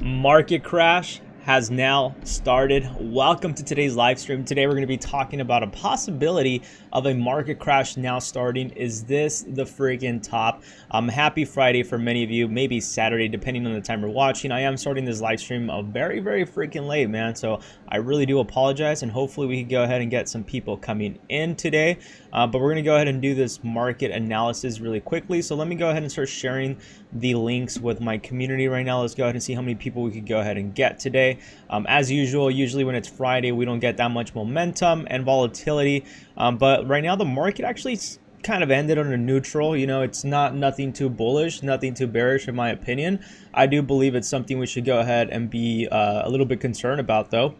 Market crash has now started. Welcome to today's live stream. Today we're going to be talking about a possibility of a market crash now starting. Is this the freaking top? Happy Friday for many of you, maybe Saturday depending on the time you're watching. I am starting this live stream very freaking late, man, so I really do apologize, and hopefully we can go ahead and get some people coming in today. But we're going to go ahead and do this market analysis really quickly. So let me go ahead and start sharing the links with my community right now. Let's go ahead and see how many people we could go ahead and get today. As usual, usually when it's Friday, we don't get that much momentum and volatility. But right now the market actually kind of ended on a neutral. You know, it's nothing too bullish, nothing too bearish in my opinion. I do believe it's something we should go ahead and be a little bit concerned about though.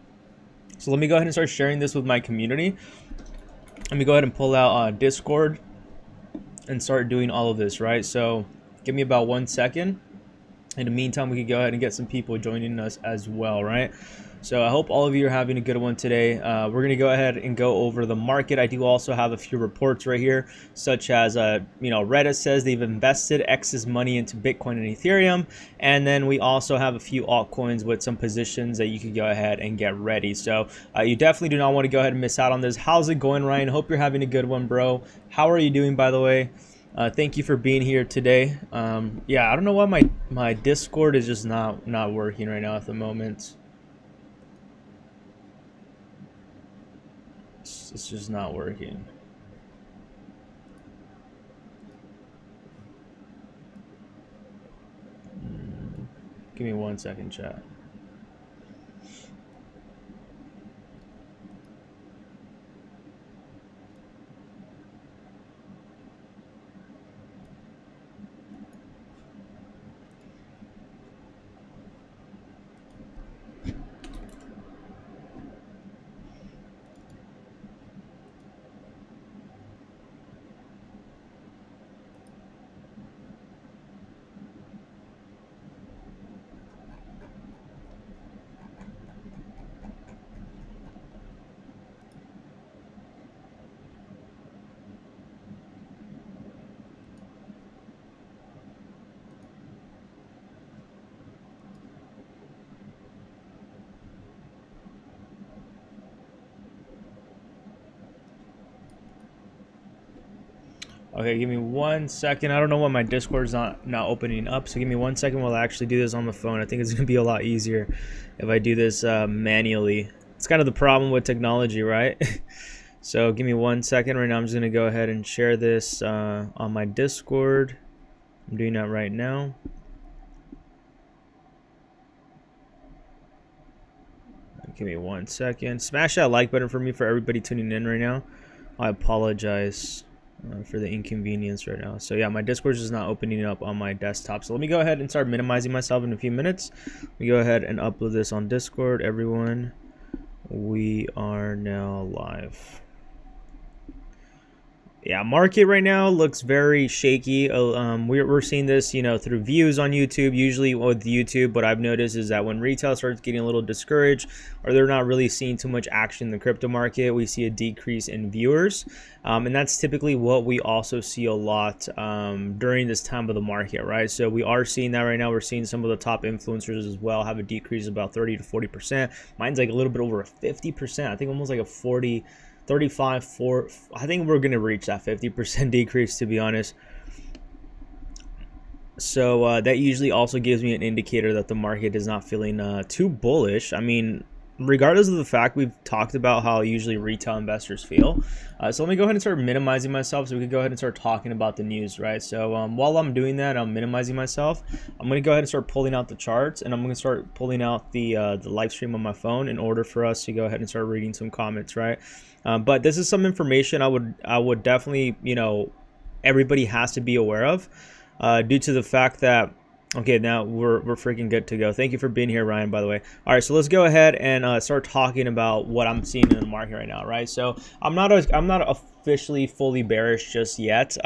So let me go ahead and start sharing this with my community. Let me go ahead and pull out Discord and start doing all of this, right? So give me about 1 second. In the meantime, we can go ahead and get some people joining us as well, right? So I hope all of you are having a good one today. We're going to go ahead and go over the market. I do also have a few reports right here, such as, Reddit says they've invested X's money into Bitcoin and Ethereum. And then we also have a few altcoins with some positions that you can go ahead and get ready. So you definitely do not want to go ahead and miss out on this. How's it going, Ryan? Hope you're having a good one, bro. How are you doing, by the way? Thank you for being here today. Yeah, I don't know why my Discord is just not working right now at the moment. It's just not working. Give me 1 second, chat. Okay, give me 1 second. I don't know why my Discord's not opening up, so give me 1 second while I actually do this on the phone. I think it's gonna be a lot easier if I do this manually. It's kind of the problem with technology, right? So give me 1 second. Right now I'm just gonna go ahead and share this on my Discord. I'm doing that right now. Give me 1 second. Smash that like button for me, for everybody tuning in right now. I apologize for the inconvenience right now. So yeah, my Discord is not opening up on my desktop. So let me go ahead and start minimizing myself in a few minutes. We go ahead and upload this on Discord. Everyone, we are now live. Yeah, market right now looks very shaky. We're seeing this, through views on YouTube. Usually with YouTube, what I've noticed is that when retail starts getting a little discouraged, or they're not really seeing too much action in the crypto market, we see a decrease in viewers. And that's typically what we also see a lot during this time of the market, right? So we are seeing that right now. We're seeing some of the top influencers as well have a decrease of about 30 to 40%. Mine's like a little bit over a 50%. I think almost like a 40, 35, 4. I think we're gonna reach that 50% decrease, to be honest. So that usually also gives me an indicator that the market is not feeling too bullish. I mean, regardless of the fact, we've talked about how usually retail investors feel. So let me go ahead and start minimizing myself so we can go ahead and start talking about the news, right? So while I'm doing that, I'm minimizing myself. I'm going to go ahead and start pulling out the charts, and I'm going to start pulling out the live stream on my phone in order for us to go ahead and start reading some comments, right? But this is some information I would definitely, everybody has to be aware of due to the fact that, okay, now we're freaking good to go. Thank you for being here, Ryan, by the way. All right, so let's go ahead and start talking about what I'm seeing in the market right now, right? So I'm not officially fully bearish just yet.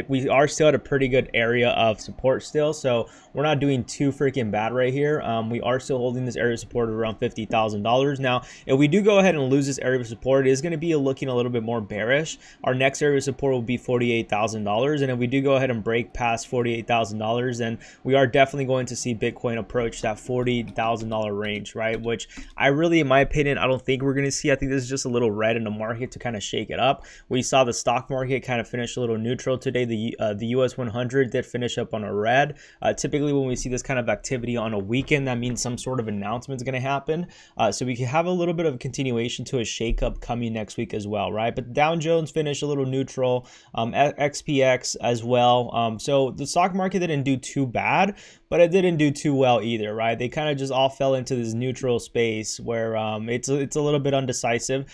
We are still at a pretty good area of support still, so we're not doing too freaking bad right here. We are still holding this area of support at around $50,000. Now, if we do go ahead and lose this area of support, it is going to be looking a little bit more bearish. Our next area of support will be $48,000, and if we do go ahead and break past $48,000, then we are definitely going to see Bitcoin approach that $40,000 range, right? Which I really, in my opinion, I don't think we're going to see. I think this is just a little red in the market to kind of shake it up. We saw the stock market kind of finish a little neutral today. The US 100 did finish up on a red. Typically, when we see this kind of activity on a weekend, that means some sort of announcement is going to happen. So we can have a little bit of a continuation to a shakeup coming next week as well, right? But Dow Jones finished a little neutral, XPX as well. So the stock market didn't do too bad, but it didn't do too well either, right? They kind of just all fell into this neutral space where it's a little bit undecisive,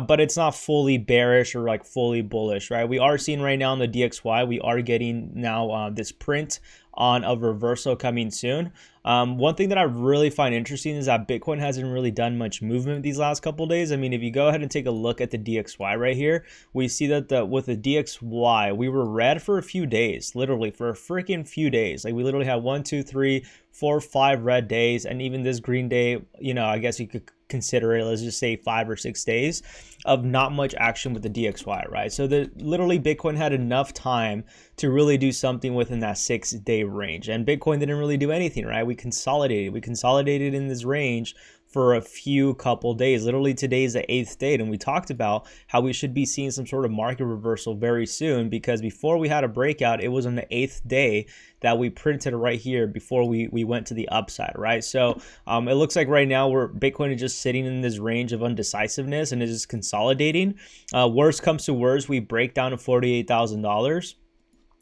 but it's not fully bearish or like fully bullish, right? We are seeing right now in the DXY, we are getting now this print on a reversal coming soon. One thing that I really find interesting is that Bitcoin hasn't really done much movement these last couple days. I mean, if you go ahead and take a look at the DXY right here, we see that with the DXY, we were red for a few days, literally for a freaking few days. Like we literally had 1, 2, 3, 4, 5 red days, and even this green day, you know, I guess you could consider it, let's just say 5 or 6 days of not much action with the DXY, right? So literally Bitcoin had enough time to really do something within that 6-day range, and Bitcoin didn't really do anything, right? We consolidated in this range for a few couple days. Literally today is the 8th day, and we talked about how we should be seeing some sort of market reversal very soon, because before we had a breakout, it was on the 8th day that we printed right here before we went to the upside, right? So it looks like right now Bitcoin is just sitting in this range of undecisiveness and is just consolidating. Worst comes to worst, we break down to $48,000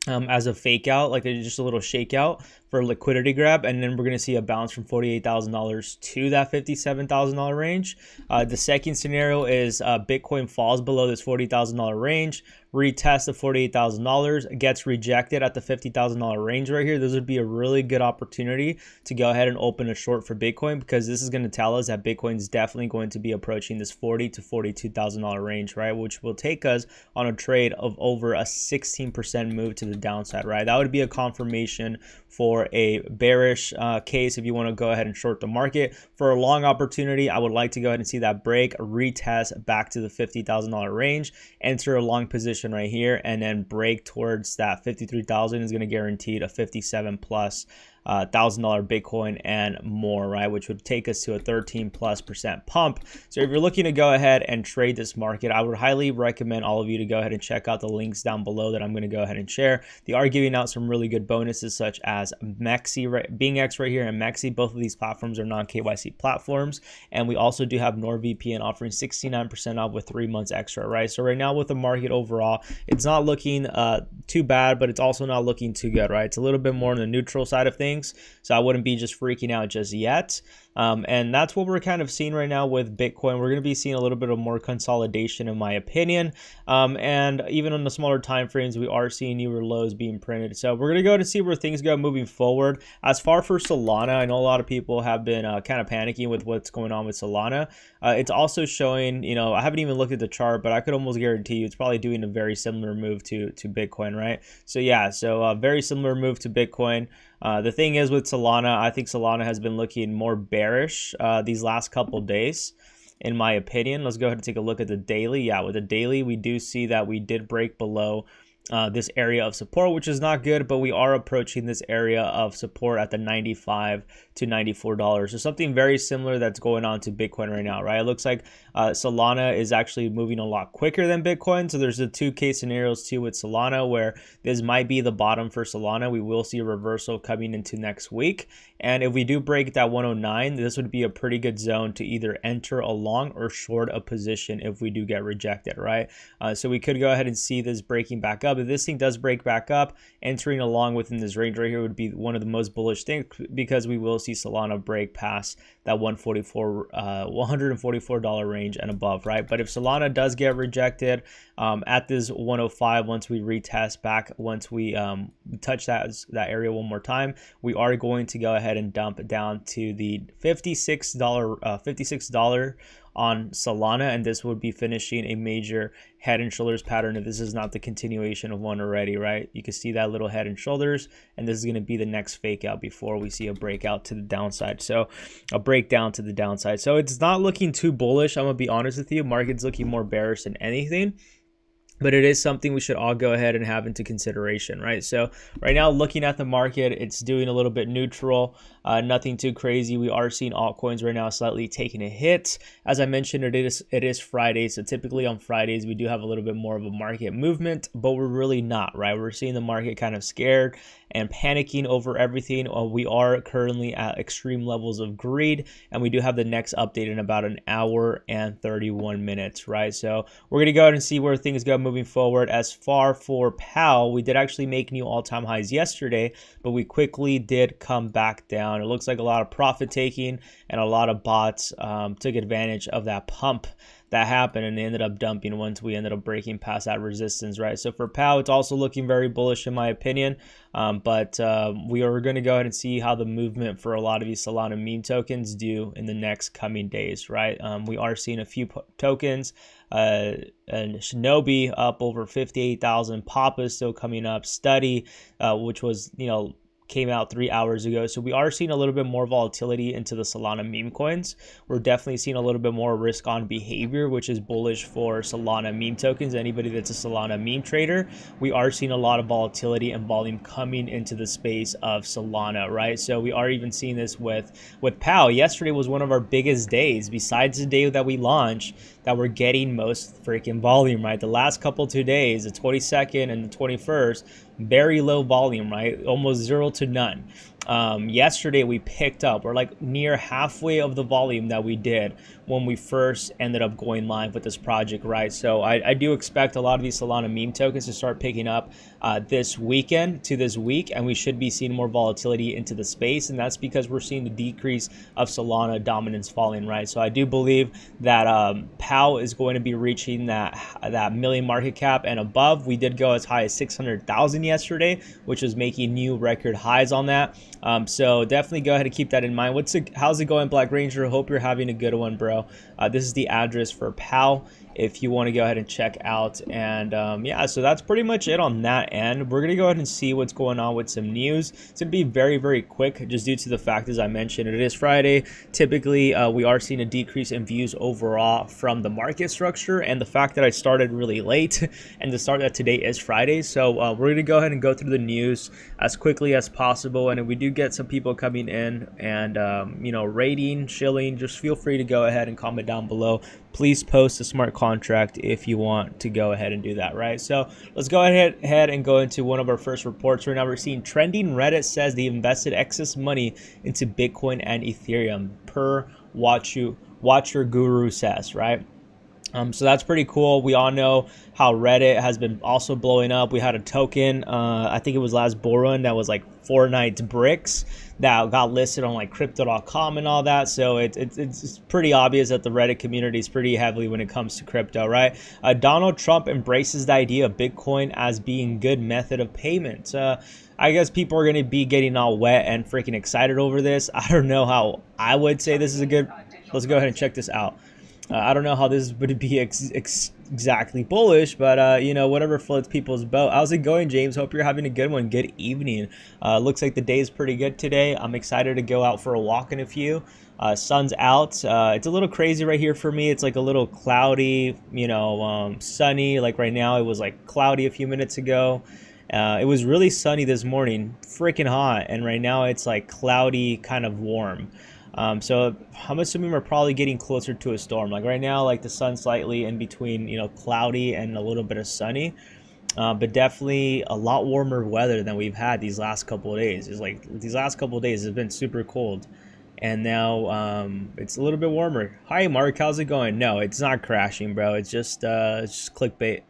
as a fake out, like just a little shakeout for a liquidity grab, and then we're going to see a bounce from $48,000 to that $57,000 range. The second scenario is Bitcoin falls below this $40,000 range, retests the $48,000, gets rejected at the $50,000 range right here. This would be a really good opportunity to go ahead and open a short for Bitcoin, because this is going to tell us that Bitcoin is definitely going to be approaching this $40,000 to $42,000 range, right? Which will take us on a trade of over a 16% move to the downside, right? That would be a confirmation for a bearish case if you want to go ahead and short the market. For a long opportunity, I would like to go ahead and see that break, retest back to the $50,000 range, enter a long position right here, and then break towards that 53,000 is going to guarantee a 57 plus $1,000 Bitcoin and more, right? Which would take us to a 13+% pump. So if you're looking to go ahead and trade this market, I would highly recommend all of you to go ahead and check out the links down below that I'm going to go ahead and share. They are giving out some really good bonuses, such as MEXC, BingX right here, and MEXC. Both of these platforms are non-KYC platforms, and we also do have NordVPN offering 69% off with 3 months extra, right? So right now with the market overall, it's not looking too bad, but it's also not looking too good, right? It's a little bit more on the neutral side of things. So I wouldn't be just freaking out just yet. And that's what we're kind of seeing right now with Bitcoin. We're going to be seeing a little bit of more consolidation, in my opinion. And even on the smaller time frames, we are seeing newer lows being printed. So we're going to go to see where things go moving forward. As far for Solana, I know a lot of people have been kind of panicking with what's going on with Solana. It's also showing, you know, I haven't even looked at the chart, but I could almost guarantee you it's probably doing a very similar move to Bitcoin, right? So yeah, so very similar move to Bitcoin. The thing is with Solana, I think Solana has been looking more bearish these last couple days, in my opinion. Let's go ahead and take a look at the daily. Yeah, with the daily, we do see that we did break below this area of support, which is not good, but we are approaching this area of support at the $95 to $94. So something very similar that's going on to Bitcoin right now, right? It looks like Solana is actually moving a lot quicker than Bitcoin. So there's the 2 case scenarios too with Solana, where this might be the bottom for Solana. We will see a reversal coming into next week. And if we do break that 109, this would be a pretty good zone to either enter a long or short a position if we do get rejected, right? So we could go ahead and see this breaking back up. If this thing does break back up, entering along within this range right here would be one of the most bullish things, because we will see Solana break past that $144 range and above, right? But if Solana does get rejected at this 105, once we retest back, once we touch that area one more time, we are going to go ahead and dump down to the $56 on Solana, and this would be finishing a major head and shoulders pattern if this is not the continuation of one already, right? You can see that little head and shoulders, and this is going to be the next fake out before we see a breakout to the downside. So a breakdown to the downside. So it's not looking too bullish, I'm gonna be honest with you. Market's looking more bearish than anything. but it is something we should all go ahead and have into consideration, right? So right now, looking at the market, it's doing a little bit neutral, nothing too crazy. We are seeing altcoins right now slightly taking a hit. As I mentioned, it is Friday, so typically on Fridays we do have a little bit more of a market movement, but we're really not, right? We're seeing the market kind of scared and panicking over everything. We are currently at extreme levels of greed, and we do have the next update in about an hour and 31 minutes, right? So we're gonna go ahead and see where things go moving forward. As far for PAL, we did actually make new all-time highs yesterday, but we quickly did come back down. It looks like a lot of profit taking and a lot of bots took advantage of that pump that happened, and they ended up dumping once we ended up breaking past that resistance, right? So for PAL, it's also looking very bullish in my opinion, but we are going to go ahead and see how the movement for a lot of these Solana meme tokens do in the next coming days, right? We are seeing a few tokens, and Shinobi up over 58,000, Papa is still coming up, Study, which was, came out 3 hours ago. So we are seeing a little bit more volatility into the Solana meme coins. We're definitely seeing a little bit more risk on behavior, which is bullish for Solana meme tokens. Anybody that's a Solana meme trader, we are seeing a lot of volatility and volume coming into the space of Solana, right? So we are even seeing this with PAL. Yesterday was one of our biggest days, besides the day that we launched, that we're getting most freaking volume, right? The last couple 2 days, the 22nd and the 21st, very low volume, right? Almost 0 to none. Yesterday we picked up, we're like near halfway of the volume that we did when we first ended up going live with this project, right? So I do expect a lot of these Solana meme tokens to start picking up this weekend to this week, and we should be seeing more volatility into the space, and that's because we're seeing the decrease of Solana dominance falling, right? So I do believe that PAL is going to be reaching that million market cap and above. We did go as high as 600,000 yesterday, which was making new record highs on that. So definitely go ahead and keep that in mind. How's it going, Black Ranger? Hope you're having a good one, bro. This is the address for PAL if you want to go ahead and check out. And yeah, so that's pretty much it on that end. We're going to go ahead and see what's going on with some news. It's going to be very, very quick, just due to the fact, as I mentioned, it is Friday. Typically, we are seeing a decrease in views overall from the market structure, and the fact that I started really late and the start that today is Friday. So we're going to go ahead and go through the news as quickly as possible. And if we do get some people coming in and, rating, chilling, just feel free to go ahead and comment down below. Please post a smart contract if you want to go ahead and do that, right? So let's go ahead and go into one of our first reports. Right now we're seeing trending Reddit says they invested excess money into Bitcoin and Ethereum per Watch Your Guru says, right? So that's pretty cool. We all know how Reddit has been also blowing up. We had a token, I think it was last bull run, that was like Fortnite's bricks that got listed on like crypto.com and all that. So it's pretty obvious that the Reddit community is pretty heavily when it comes to crypto, right? Donald Trump embraces the idea of Bitcoin as being good method of payment. I guess people are going to be getting all wet and freaking excited over this. I don't know how I would say this is a good. Let's go ahead and check this out. I don't know how this would be exactly bullish, but whatever floats people's boat. How's it going, James? Hope you're having a good one. Good evening. Looks like the day is pretty good today. I'm excited to go out for a walk in a few. Sun's out. It's a little crazy right here for me. It's like a little cloudy, sunny. Like right now, it was like cloudy a few minutes ago. It was really sunny this morning, freaking hot, and right now it's like cloudy, kind of warm. So I'm assuming we're probably getting closer to a storm. Like right now, like the sun's slightly in between, cloudy and a little bit of sunny, but definitely a lot warmer weather than we've had these last couple of days. It's like these last couple of days have been super cold, and now it's a little bit warmer. Hi, Mark. How's it going? No, it's not crashing, bro. It's just clickbait.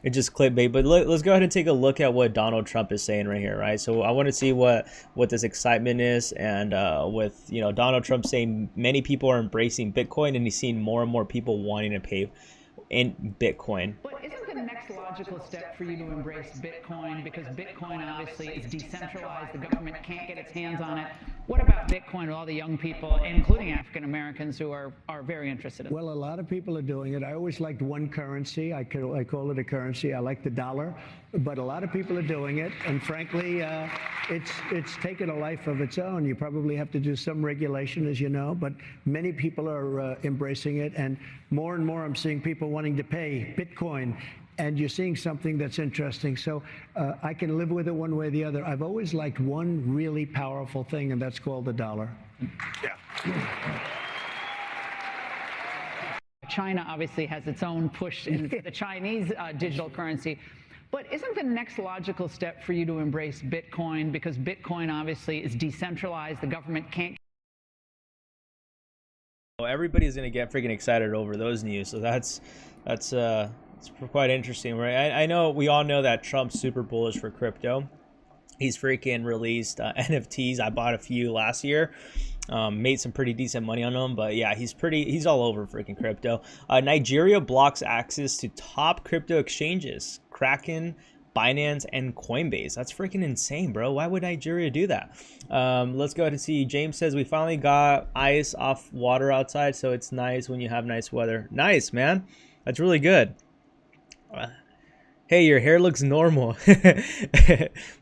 It's just clickbait. But let's go ahead and take a look at what Donald Trump is saying right here, right? So I want to see what this excitement is, and with Donald Trump saying many people are embracing Bitcoin, and he's seeing more and more people wanting to pay in Bitcoin. But isn't the next logical step for you to embrace Bitcoin? Because Bitcoin obviously is decentralized. The government can't get its hands on it. What about Bitcoin with all the young people, including African Americans, who are very interested in it? Well, a lot of people are doing it. I always liked one currency. I call it a currency. I like the dollar. But a lot of people are doing it. And frankly, it's taken a life of its own. You probably have to do some regulation, as you know. But many people are embracing it. And more I'm seeing people wanting to pay Bitcoin and you're seeing something that's interesting. So I can live with it one way or the other. I've always liked one really powerful thing, and that's called the dollar. Yeah. China obviously has its own push in the Chinese digital currency. But isn't the next logical step for you to embrace Bitcoin? Because Bitcoin obviously is decentralized. The government can't. Well, everybody's gonna get freaking excited over those news, so that's it's quite interesting, right? I know we all know that Trump's super bullish for crypto. He's freaking released NFTs. I bought a few last year. Made some pretty decent money on them, but yeah, he's all over freaking crypto. Nigeria blocks access to top crypto exchanges, Kraken, Binance, and Coinbase. That's freaking insane, bro. Why would Nigeria do that? Let's go ahead and see. James says we finally got ice off water outside, so it's nice when you have nice weather. Nice, man. That's really good. Hey, your hair looks normal.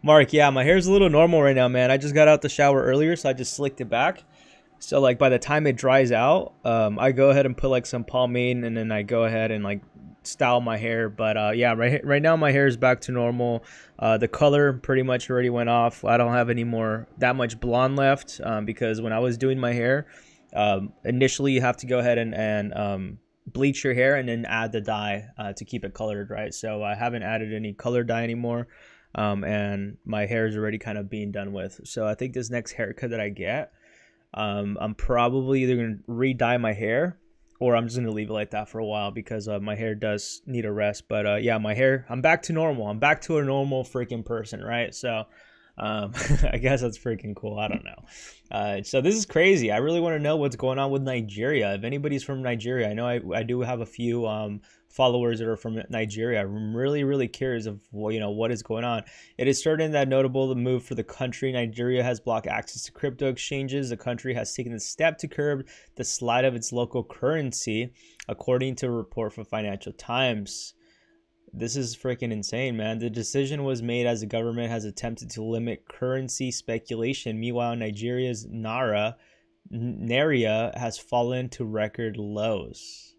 Mark, yeah, my hair's a little normal right now, man. I just got out the shower earlier, so I just slicked it back. So like by the time it dries out, I go ahead and put like some pomade, and then I go ahead and like style my hair. But yeah, right now my hair is back to normal. The color pretty much already went off. I don't have any more that much blonde left, because when I was doing my hair, initially you have to go ahead and bleach your hair and then add the dye to keep it colored, right? So I haven't added any color dye anymore, and my hair is already kind of being done with. So I think this next haircut that I get, I'm probably either going to re-dye my hair, or I'm just going to leave it like that for a while, because my hair does need a rest. But yeah, my hair, I'm back to normal. I'm back to a normal freaking person, right? So I guess that's freaking cool. I don't know. So this is crazy. I really want to know what's going on with Nigeria. If anybody's from Nigeria, I know I do have a few followers that are from Nigeria. I'm really curious of what is going on. It is certain that notable the move for the country. Nigeria has blocked access to crypto exchanges. The country has taken a step to curb the slide of its local currency, according to a report from Financial Times. This is freaking insane, man. The decision was made as the government has attempted to limit currency speculation. Meanwhile, Nigeria's Naira has fallen to record lows.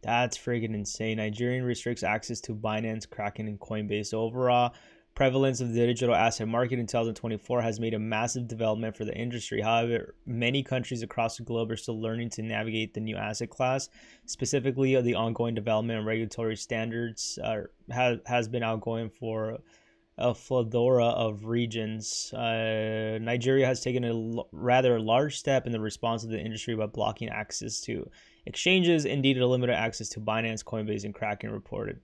That's freaking insane. Nigerian restricts access to Binance, Kraken, and Coinbase. Overall, prevalence of the digital asset market in 2024 has made a massive development for the industry. However, many countries across the globe are still learning to navigate the new asset class. Specifically, the ongoing development and regulatory standards has been outgoing for a plethora of regions. Nigeria has taken a rather large step in the response of the industry by blocking access to exchanges. Indeed, a limited access to Binance, Coinbase, and Kraken reported.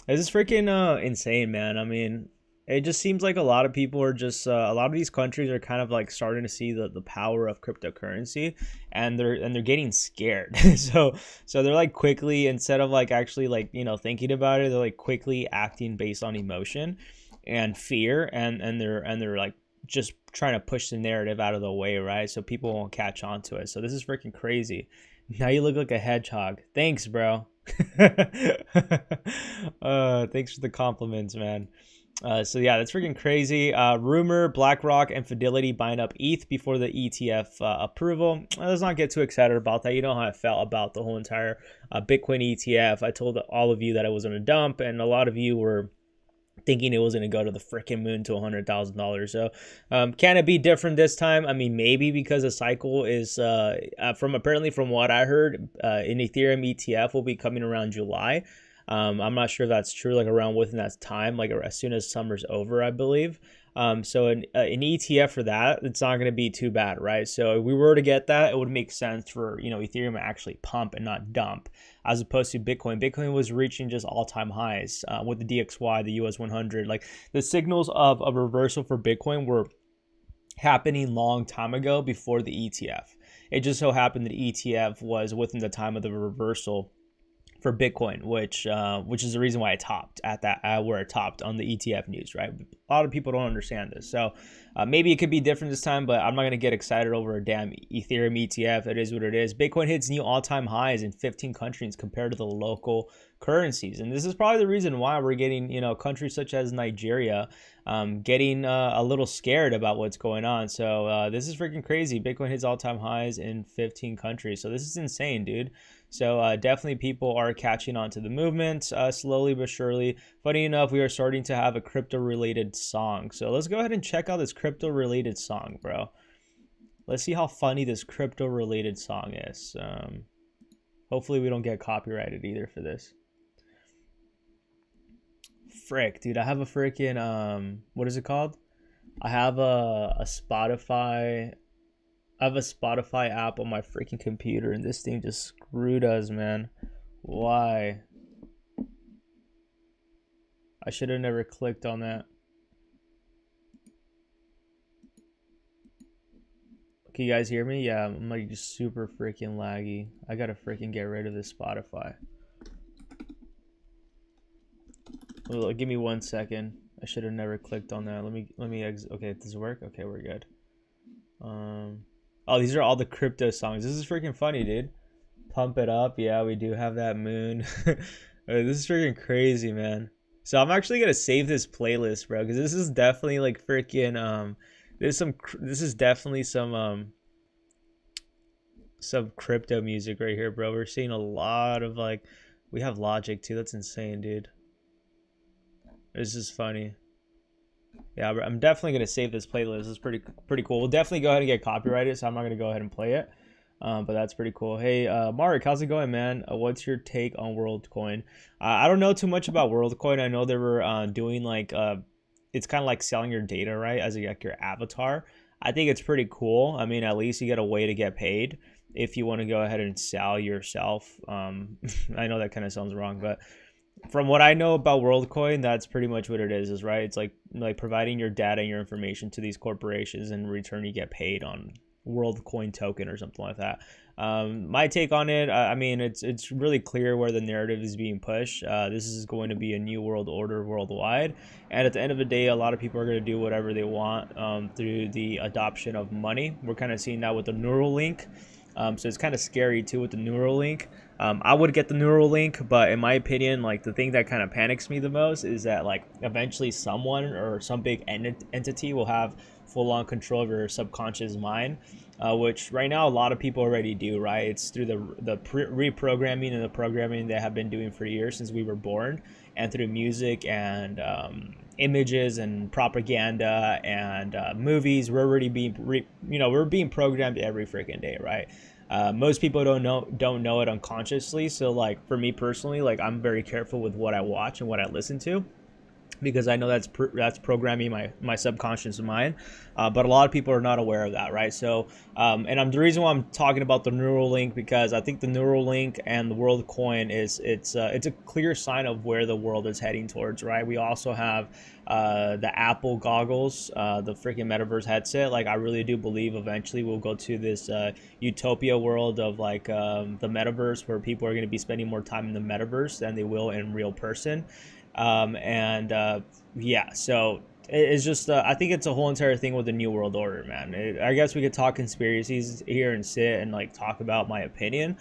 This is freaking insane, man. I mean, it just seems like a lot of people are just a lot of these countries are kind of like starting to see the power of cryptocurrency, and they're getting scared. so they're like quickly, instead of like actually like thinking about it, they're like quickly acting based on emotion and fear, and they're like just trying to push the narrative out of the way, right? So people won't catch on to it. So this is freaking crazy. Now you look like a hedgehog. Thanks, bro. Thanks for the compliments, man. So yeah, that's freaking crazy. Rumor BlackRock and Fidelity buying up ETH before the ETF approval. Let's not get too excited about that. You know how I felt about the whole entire Bitcoin ETF. I told all of you that it was going to dump, and a lot of you were thinking it was going to go to the freaking moon to $100,000. So can it be different this time? I mean, maybe, because the cycle is from what I heard, an Ethereum ETF will be coming around July. I'm not sure if that's true, like around within that time, like as soon as summer's over, I believe. So an ETF for that, it's not going to be too bad, right? So if we were to get that, it would make sense for, Ethereum to actually pump and not dump, as opposed to Bitcoin. Bitcoin was reaching just all-time highs with the DXY, the US 100. Like the signals of a reversal for Bitcoin were happening long time ago before the ETF. It just so happened that ETF was within the time of the reversal for Bitcoin, which is the reason why it topped at that where it topped on the ETF news, right? a lot of people don't understand this. So maybe it could be different this time, but I'm not going to get excited over a damn Ethereum ETF. It is what it is. Bitcoin hits new all-time highs in 15 countries compared to the local currencies. And this is probably the reason why we're getting, you know, countries such as Nigeria getting a little scared about what's going on. So this is freaking crazy. Bitcoin hits all-time highs in 15 countries. So this is insane, dude. So definitely people are catching on to the movement slowly but surely. Funny enough, we are starting to have a crypto-related song. So let's go ahead and check out this crypto-related song, bro. Let's see how funny this crypto-related song is. Hopefully we don't get copyrighted either for this. Frick, dude, I have a freaking, what is it called? I have a Spotify... I have a Spotify app on my freaking computer, and this thing just screwed us, man. Why? I should have never clicked on that. Can you guys hear me? Yeah, I'm like just super freaking laggy. I gotta freaking get rid of this Spotify. Well, give me 1 second. I should have never clicked on that. Let me exit. Okay, does it work? Okay, we're good. Oh, these are all the crypto songs. This is freaking funny, dude. Pump it up. Yeah, we do have that moon. This is freaking crazy, man. So I'm actually gonna save this playlist, bro, because this is definitely like freaking this is definitely some crypto music right here, bro. We're seeing a lot of like, we have Logic too. That's insane, dude. This is funny. Yeah, I'm definitely gonna save this playlist. It's pretty cool. We'll definitely go ahead and get copyrighted, so I'm not gonna go ahead and play it. But that's pretty cool. Hey, Mark, how's it going, man? What's your take on WorldCoin? I don't know too much about WorldCoin. I know they were doing like it's kind of like selling your data, right, as like your avatar. I think it's pretty cool. I mean, at least you get a way to get paid if you want to go ahead and sell yourself. I know that kind of sounds wrong, but from what I know about WorldCoin, that's pretty much what it is, right? It's like providing your data and your information to these corporations, and in return you get paid on WorldCoin token or something like that. My take on it, I mean, it's really clear where the narrative is being pushed. This is going to be a new world order worldwide, and at the end of the day, a lot of people are going to do whatever they want through the adoption of money. We're kind of seeing that with the Neuralink. So it's kind of scary too with the Neuralink. I would get the Neuralink, but in my opinion, like the thing that kind of panics me the most is that like eventually someone or some big entity will have full-on control of your subconscious mind, which right now a lot of people already do, right? It's through the reprogramming and the programming they have been doing for years since we were born, and through music and images and propaganda and movies. We're already being we're being programmed every freaking day, right? Most people don't know it unconsciously. So like for me personally, like I'm very careful with what I watch and what I listen to, because I know that's programming my subconscious mind, but a lot of people are not aware of that, right? So, and the reason why I'm talking about the Neuralink, because I think the Neuralink and the WorldCoin it's a clear sign of where the world is heading towards, right? We also have the Apple goggles, the freaking metaverse headset. Like I really do believe eventually we'll go to this utopia world of like the metaverse, where people are going to be spending more time in the metaverse than they will in real person. Yeah, so it's just I think it's a whole entire thing with the new world order, man. I guess we could talk conspiracies here and sit and like talk about my opinion.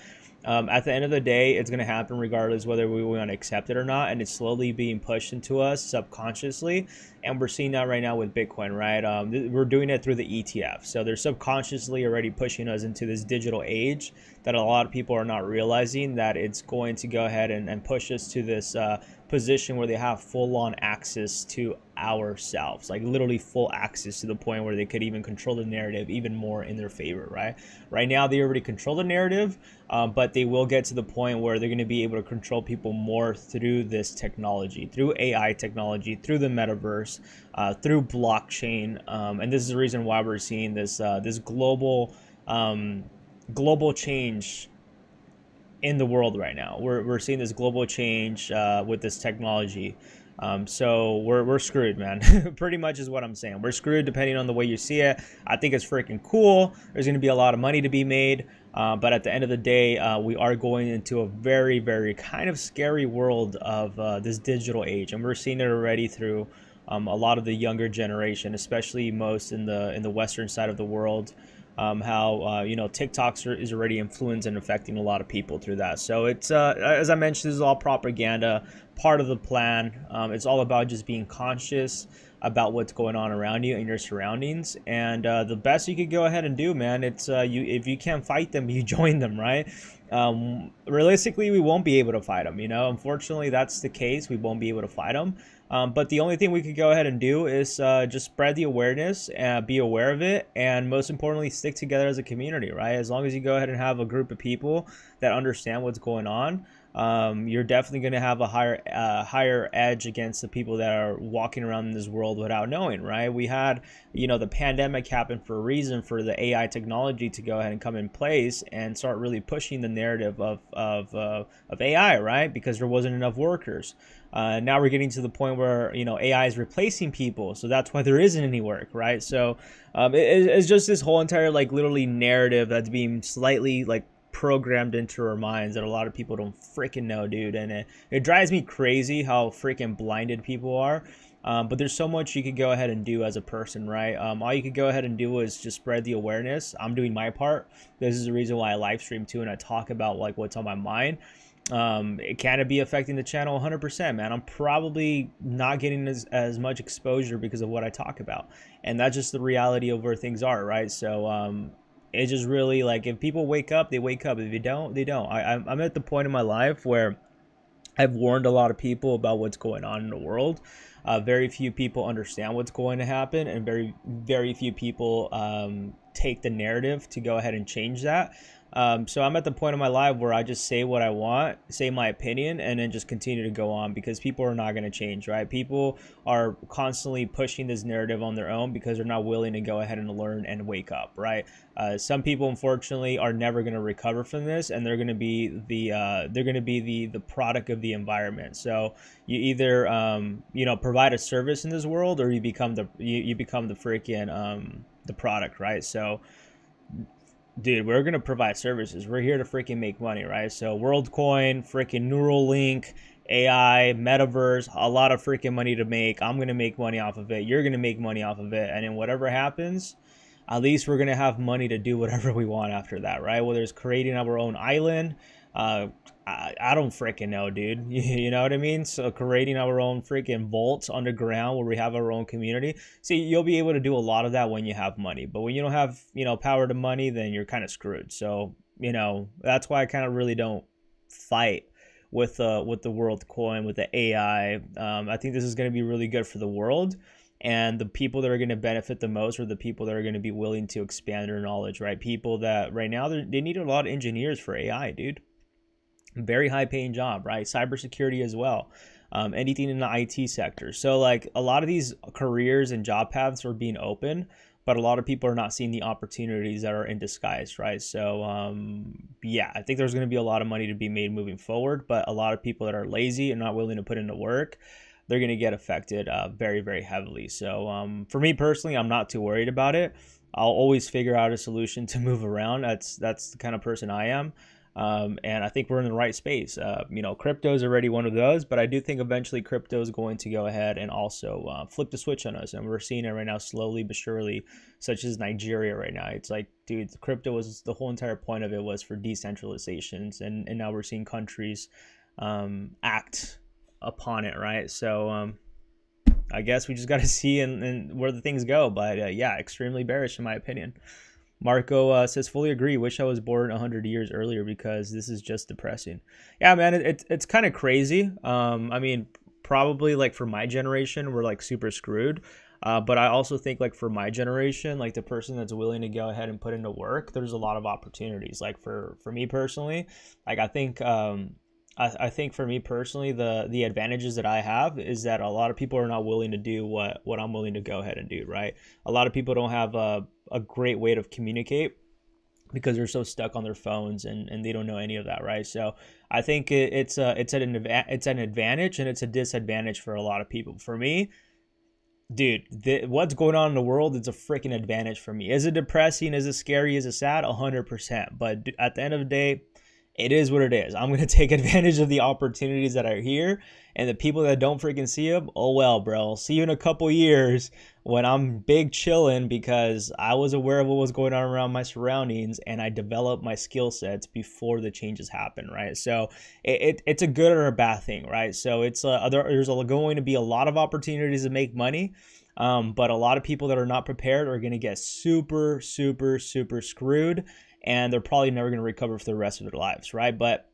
At the end of the day, it's going to happen regardless whether we want to accept it or not, and it's slowly being pushed into us subconsciously, and we're seeing that right now with Bitcoin, right? We're doing it through the ETF, so they're subconsciously already pushing us into this digital age that a lot of people are not realizing that it's going to go ahead and push us to this position where they have full-on access to ourselves, like literally full access, to the point where they could even control the narrative even more in their favor, right? Right now they already control the narrative, but they will get to the point where they're going to be able to control people more through this technology, through AI technology, through the metaverse, through blockchain, and this is the reason why we're seeing this this global change in the world right now. We're seeing this global change with this technology. So we're screwed, man. Pretty much is what I'm saying. We're screwed depending on the way you see it. I think it's freaking cool. There's going to be a lot of money to be made. But at the end of the day, we are going into a very, very kind of scary world of this digital age. And we're seeing it already through a lot of the younger generation, especially most in the Western side of the world, how TikTok is already influencing and affecting a lot of people through that. So it's as I mentioned, this is all propaganda, part of the plan. It's all about just being conscious about what's going on around you and your surroundings. And the best you could go ahead and do, man, it's if you can't fight them, you join them, right? Realistically, we won't be able to fight them. Unfortunately, that's the case. We won't be able to fight them. But the only thing we could go ahead and do is just spread the awareness, be aware of it, and most importantly, stick together as a community, right? As long as you go ahead and have a group of people that understand what's going on, you're definitely going to have a higher edge against the people that are walking around in this world without knowing, right? We had, the pandemic happen for a reason, for the AI technology to go ahead and come in place and start really pushing the narrative of AI, right? Because there wasn't enough workers. Now we're getting to the point where AI is replacing people, so that's why there isn't any work, right? So it's just this whole entire literally narrative that's being slightly programmed into our minds that a lot of people don't freaking know, dude. And it drives me crazy how freaking blinded people are. But there's so much you could go ahead and do as a person, right? All you could go ahead and do is just spread the awareness. I'm doing my part. This is the reason why I live stream too, and I talk about what's on my mind. Can it be affecting the channel? 100%, man. I'm probably not getting as much exposure because of what I talk about, and that's just the reality of where things are, right? So it's just really if people wake up, they wake up. If you don't, they don't. I'm at the point in my life where I've warned a lot of people about what's going on in the world. Very few people understand what's going to happen, and very few people take the narrative to go ahead and change that. So I'm at the point in my life where I just say what I want, say my opinion, and then just continue to go on, because people are not going to change, right? People are constantly pushing this narrative on their own because they're not willing to go ahead and learn and wake up, right? Some people, unfortunately, are never going to recover from this, and they're going to be the product of the environment. So you either provide a service in this world, or you become the freaking the product, right? So dude, we're gonna provide services. We're here to freaking make money, right? So WorldCoin, freaking Neuralink, AI, metaverse, a lot of freaking money to make. I'm gonna make money off of it. You're gonna make money off of it. And then whatever happens, at least we're gonna have money to do whatever we want after that, right? Whether it's creating our own island, I don't freaking know, dude. You know what I mean? So creating our own freaking vaults underground where we have our own community. See, you'll be able to do a lot of that when you have money, but when you don't have, power to money, then you're kind of screwed. So, that's why I kind of really don't fight with the WorldCoin, with the AI. I think this is going to be really good for the world. And the people that are going to benefit the most are the people that are going to be willing to expand their knowledge, right? People that right now, they need a lot of engineers for AI, dude. Very high paying job, right? Cybersecurity as well. Anything in the IT sector. So a lot of these careers and job paths are being open, but a lot of people are not seeing the opportunities that are in disguise, right? So yeah, I think there's going to be a lot of money to be made moving forward, but a lot of people that are lazy and not willing to put into work, they're going to get affected very, very heavily. So for me personally, I'm not too worried about it. I'll always figure out a solution to move around. That's the kind of person I am. And I think we're in the right space. Crypto is already one of those, but I do think eventually crypto is going to go ahead and also flip the switch on us. And we're seeing it right now, slowly but surely, such as Nigeria right now. It's dude, the crypto was, the whole entire point of it was for decentralizations. And now we're seeing countries act upon it, right? So I guess we just got to see and where the things go. But yeah, extremely bearish in my opinion. Marco says, fully agree. Wish I was born 100 years earlier because this is just depressing. Yeah, man, it's kind of crazy. I mean, probably for my generation, we're super screwed. But I also think for my generation, the person that's willing to go ahead and put into work, there's a lot of opportunities. For me personally, I think I think for me personally, the advantages that I have is that a lot of people are not willing to do what I'm willing to go ahead and do, right? A lot of people don't have a great way to communicate because they're so stuck on their phones and they don't know any of that, right? So I think it's an advantage and it's a disadvantage for a lot of people. For me, dude, what's going on in the world is a freaking advantage for me. Is it depressing? Is it scary? Is it sad? 100%. But at the end of the day, it is what it is. I'm going to take advantage of the opportunities that are here, and the people that don't freaking see them, oh well, bro. See you in a couple years when I'm big chilling, because I was aware of what was going on around my surroundings and I developed my skill sets before the changes happen, right? So it's a good or a bad thing, right? So it's there's going to be a lot of opportunities to make money, but a lot of people that are not prepared are going to get super, super, super screwed, and they're probably never going to recover for the rest of their lives, right? But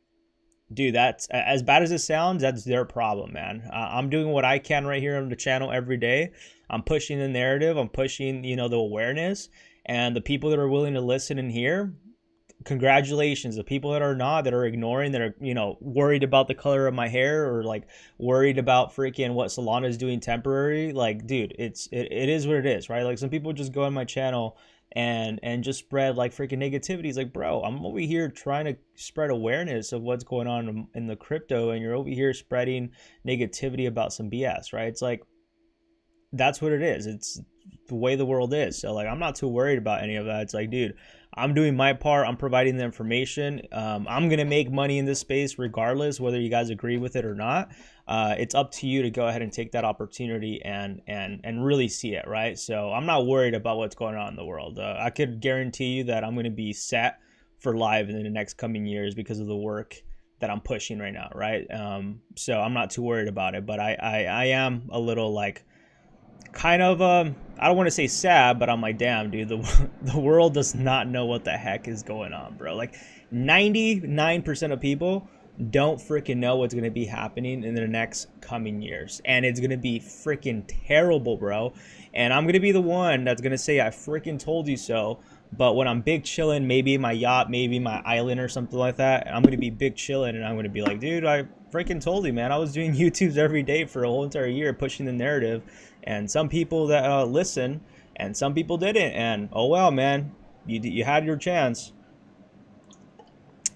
dude, that's as bad as it sounds, that's their problem, man. I'm doing what I can right here on the channel every day. I'm pushing the narrative. I'm pushing, the awareness, and the people that are willing to listen and hear, congratulations. The people that are not, that are ignoring, that are, worried about the color of my hair, or like worried about freaking what Solana is doing temporary. Like, dude, it is what it is, right? Like, some people just go on my channel and just spread like freaking negativity. It's like, bro, I'm over here trying to spread awareness of what's going on in the crypto, and you're over here spreading negativity about some BS, right? It's like, that's what it is. It's the way the world is. So like, I'm not too worried about any of that. It's like, dude, I'm doing my part. I'm providing the information. I'm going to make money in this space regardless whether you guys agree with it or not. It's up to you to go ahead and take that opportunity and really see it, right? So I'm not worried about what's going on in the world. I could guarantee you that I'm going to be set for live in the next coming years because of the work that I'm pushing right now, right? So I'm not too worried about it, but I am a little like, kind of I don't want to say sad, but I'm like, damn, dude, the world does not know what the heck is going on, bro. Like 99% of people don't freaking know what's going to be happening in the next coming years, and it's going to be freaking terrible, bro. And I'm going to be the one that's going to say I freaking told you so. But when I'm big chilling, maybe my yacht, maybe my island or something like that, I'm going to be big chilling, and I'm going to be like, dude, I freaking told you, man. I was doing YouTubes every day for a whole entire year, pushing the narrative. And some people that listen, and some people didn't. And oh well, man, you had your chance.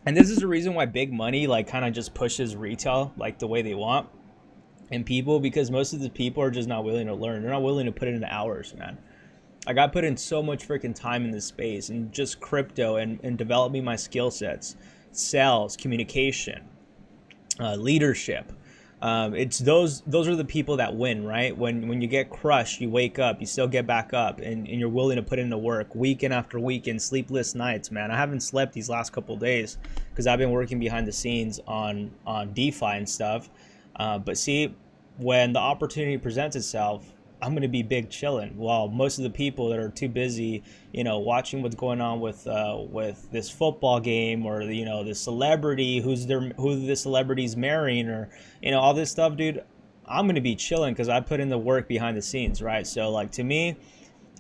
And this is the reason why big money like kind of just pushes retail like the way they want, and people, because most of the people are just not willing to learn. They're not willing to put in the hours, man. Like, I put in so much freaking time in this space and just crypto and developing my skill sets, sales, communication, leadership. It's those are the people that win, right? When you get crushed, you wake up, you still get back up, and you're willing to put in the work weekend after weekend, sleepless nights, man. I haven't slept these last couple of days because I've been working behind the scenes on DeFi and stuff. But see, when the opportunity presents itself, I'm going to be big chilling, while most of the people that are too busy, watching what's going on with this football game, or the celebrity who the celebrity's marrying, or all this stuff, dude. I'm going to be chilling because I put in the work behind the scenes, right? So like, to me,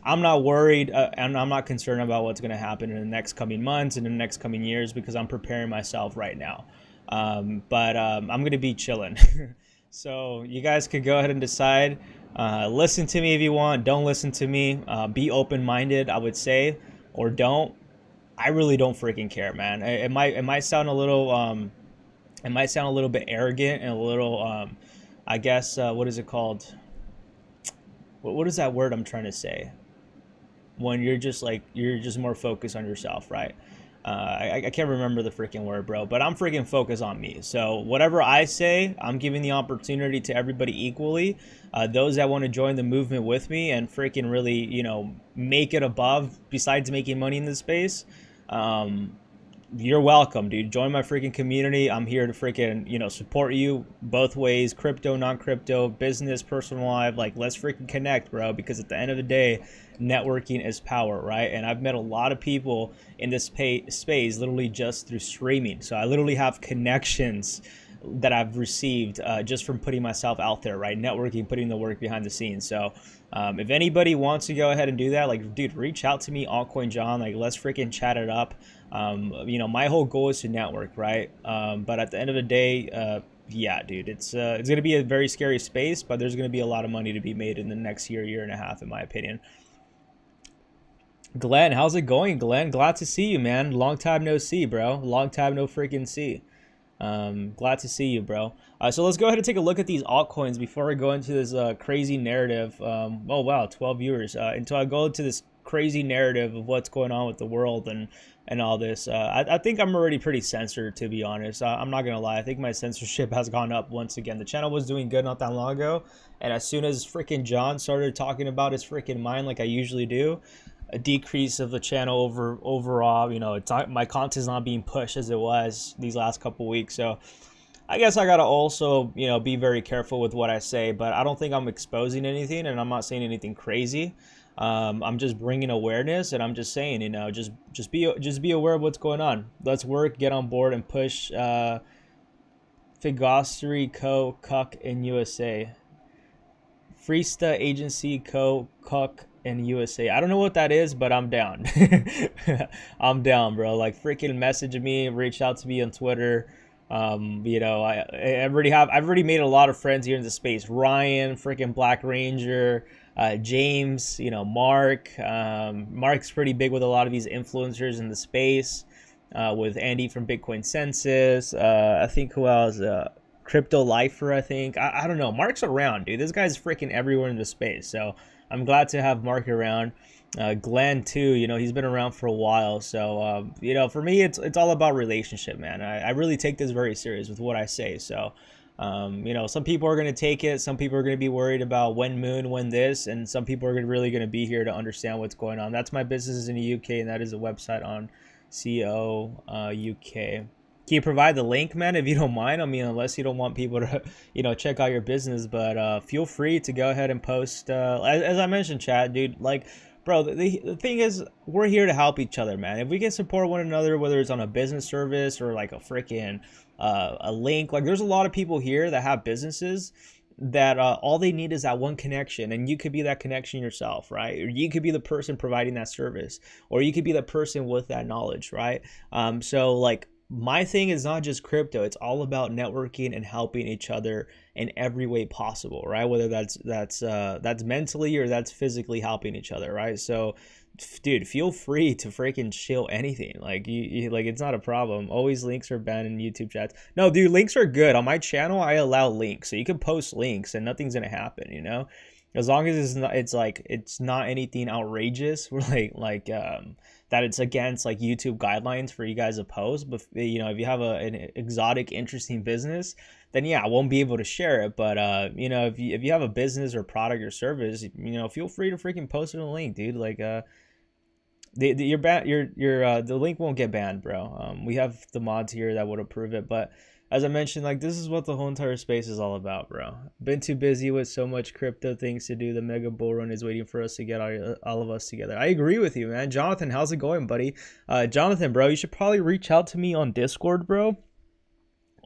I'm not worried, and I'm not concerned about what's going to happen in the next coming months and in the next coming years, because I'm preparing myself right now. But I'm going to be chilling. So you guys could go ahead and decide. Listen to me if you want. Don't listen to me. Be open-minded, I would say, or don't. I really don't freaking care, man. It might sound a little bit arrogant and a little I guess what is it called? What is that word I'm trying to say? When you're just more focused on yourself, right? I can't remember the freaking word, bro, but I'm freaking focused on me. So whatever I say, I'm giving the opportunity to everybody equally. Those that want to join the movement with me and freaking really, make it above, besides making money in this space, you're welcome, dude. Join my freaking community. I'm here to freaking, support you both ways, crypto, non-crypto, business, personal life. Like, let's freaking connect, bro, because at the end of the day, networking is power, right? And I've met a lot of people in this space literally just through streaming. So I literally have connections that I've received just from putting myself out there, right? Networking, putting the work behind the scenes. So if anybody wants to go ahead and do that, like, dude, reach out to me, ALTCOIN John. Like, let's freaking chat it up. My whole goal is to network, right? But at the end of the day, yeah, dude, it's going to be a very scary space, but there's going to be a lot of money to be made in the next year and a half, in my opinion. Glenn, how's it going, Glenn? Glad to see you, man. Long time no see, bro. Long time no freaking see. Glad to see you, bro. So let's go ahead and take a look at these altcoins before I go into this crazy narrative. Oh wow, 12 viewers. Until I go into this crazy narrative of what's going on with the world and all this. I think I'm already pretty censored, to be honest. I'm not gonna lie. I think my censorship has gone up once again. The channel was doing good not that long ago, and as soon as freaking John started talking about his freaking mind like I usually do, a decrease of the channel overall. You know, it's not, my content's not being pushed as it was these last couple weeks. So I guess I gotta also, you know, be very careful with what I say. But I don't think I'm exposing anything, and I'm not saying anything crazy. I'm just bringing awareness, and I'm just saying, you know, just be aware of what's going on. Let's work, get on board, and push Figostery Co. Cuck in USA. Freesta Agency Co. Cuck in USA. I don't know what that is, but I'm down. I'm down, bro. Like, freaking message me, reach out to me on Twitter. You know, I've already made a lot of friends here in the space. Ryan, freaking Black Ranger, James, you know, Mark. Mark's pretty big with a lot of these influencers in the space. With Andy from Bitcoin Census. I think who else? Crypto Lifer, I think. I don't know. Mark's around, dude. This guy's freaking everywhere in the space. So I'm glad to have Mark around. Glenn too, you know, he's been around for a while. So you know, for me, it's all about relationship, man. I really take this very serious with what I say. So you know, some people are going to take it, some people are going to be worried about when moon, when this, and some people are really going to be here to understand what's going on. That's my business in the UK, and that is a website on CO UK. Can you provide the link, man, if you don't mind? I mean, unless you don't want people to, you know, check out your business, but feel free to go ahead and post. As I mentioned, chat, dude, like, bro, the thing is, we're here to help each other, man. If we can support one another, whether it's on a business service or like a freaking a link, like, there's a lot of people here that have businesses that all they need is that one connection, and you could be that connection yourself, right? Or you could be the person providing that service, or you could be the person with that knowledge, right? So like, my thing is not just crypto, it's all about networking and helping each other in every way possible, right? Whether that's mentally or that's physically helping each other, right? So dude, feel free to freaking chill anything. Like, you like, it's not a problem. Always links are banned in YouTube chats. No, dude, links are good. On my channel, I allow links, so you can post links and nothing's gonna happen, you know, as long as it's not anything outrageous. We're like that it's against like YouTube guidelines for you guys to post. But you know, if you have an exotic, interesting business, then yeah, I won't be able to share it. But you know, if you have a business or product or service, you know, feel free to freaking post it in a link, dude. Like the link won't get banned, bro. We have the mods here that would approve it, but as I mentioned, like, this is what the whole entire space is all about, bro. Been too busy with so much crypto things to do. The mega bull run is waiting for us to get all of us together. I agree with you, man. Jonathan, how's it going, buddy? Jonathan, bro, you should probably reach out to me on Discord, bro.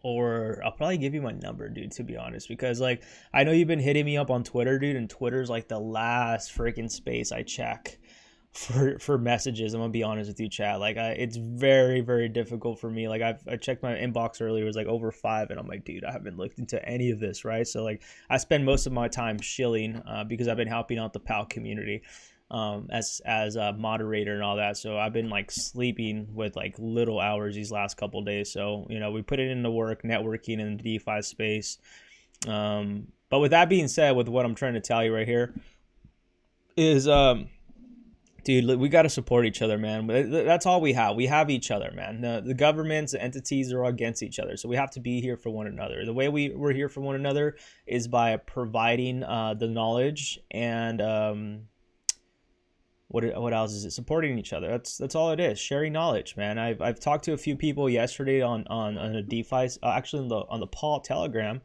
Or I'll probably give you my number, dude, to be honest, because like, I know you've been hitting me up on Twitter, dude, and Twitter's like the last freaking space I check for messages. I'm gonna be honest with you, chat. Like, it's very, very difficult for me. Like, I checked my inbox earlier, it was like over 5, and I'm like, dude, I haven't looked into any of this, right? So like, I spend most of my time shilling because I've been helping out the PAL community as a moderator and all that. So I've been like sleeping with like little hours these last couple days. So, you know, we put it into work, networking in the DeFi space. But with that being said, with what I'm trying to tell you right here is dude, we got to support each other, man. That's all we have. We have each other, man. The governments, the entities are all against each other. So we have to be here for one another. The way we're here for one another is by providing the knowledge and what else is it? Supporting each other. That's all it is. Sharing knowledge, man. I've talked to a few people yesterday on a DeFi, actually on the Paul Telegram.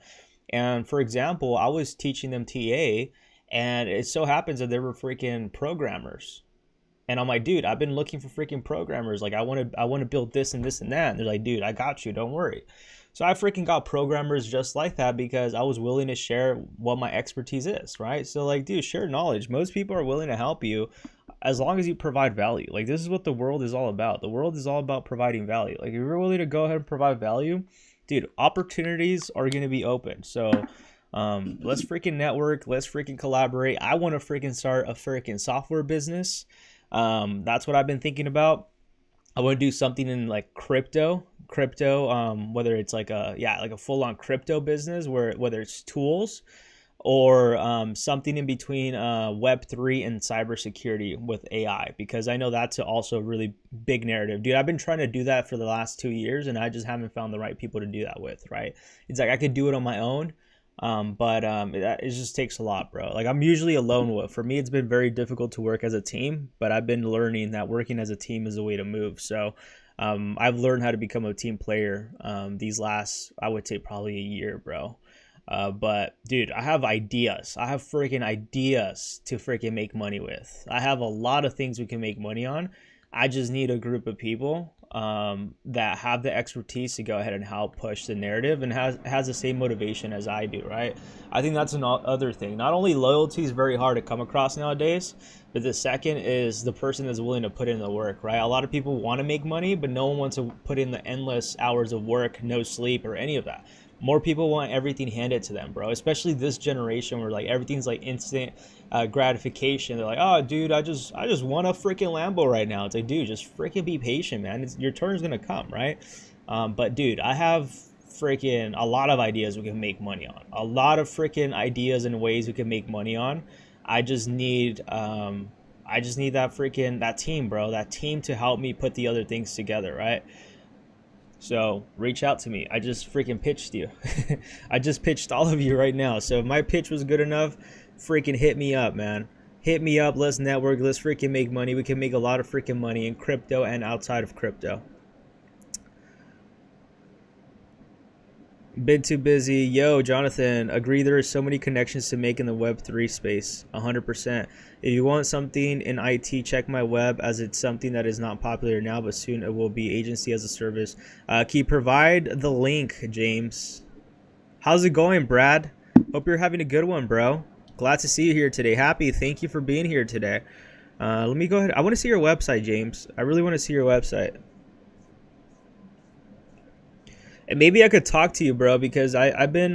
And for example, I was teaching them TA, and it so happens that they were freaking programmers. And I'm like, dude, I've been looking for freaking programmers. Like, I want to build this and this and that. And they're like, dude, I got you. Don't worry. So I freaking got programmers just like that because I was willing to share what my expertise is, right? So like, dude, share knowledge. Most people are willing to help you as long as you provide value. Like, this is what the world is all about. The world is all about providing value. Like, if you're willing to go ahead and provide value, dude, opportunities are going to be open. So let's freaking network. Let's freaking collaborate. I want to freaking start a freaking software business. That's what I've been thinking about. I want to do something in like crypto, whether it's like a full-on crypto business, whether it's tools, or something in between Web3 and cybersecurity with AI, because I know that's also a really big narrative. Dude, I've been trying to do that for the last 2 years, and I just haven't found the right people to do that with, right? It's like I could do it on my own, but it just takes a lot, bro. Like, I'm usually a lone wolf. For me, it's been very difficult to work as a team, but I've been learning that working as a team is the way to move. So I've learned how to become a team player these last, I would say, probably a year, bro. But dude, I have ideas. I have freaking ideas to freaking make money with. I have a lot of things we can make money on. I just need a group of people that have the expertise to go ahead and help push the narrative and has the same motivation as I do, right? I think that's another thing. Not only loyalty is very hard to come across nowadays, but the second is the person that's willing to put in the work, right? A lot of people want to make money, but no one wants to put in the endless hours of work, no sleep, or any of that. More people want everything handed to them, bro. Especially this generation where like everything's like instant gratification. They're like, oh, dude, I just want a freaking Lambo right now. It's like, dude, just freaking be patient, man. Your turn's gonna come, right? But dude, I have freaking a lot of ideas we can make money on. A lot of freaking ideas and ways we can make money on. I just need that team, bro. That team to help me put the other things together, right? So reach out to me. I just freaking pitched you. I just pitched all of you right now. So if my pitch was good enough, freaking hit me up, man. Hit me up. Let's network. Let's freaking make money. We can make a lot of freaking money in crypto and outside of crypto. Been too busy. Yo, Jonathan, agree there are so many connections to make in the Web3 space. 100%. If you want something in IT, check my web, as it's something that is not popular now, but soon it will be. Agency as a service. Can you provide the link, James? How's it going, Brad? Hope you're having a good one, bro. Glad to see you here today. Happy. Thank you for being here today. Let me go ahead. I want to see your website, James. I really want to see your website. And maybe I could talk to you, bro, because I've been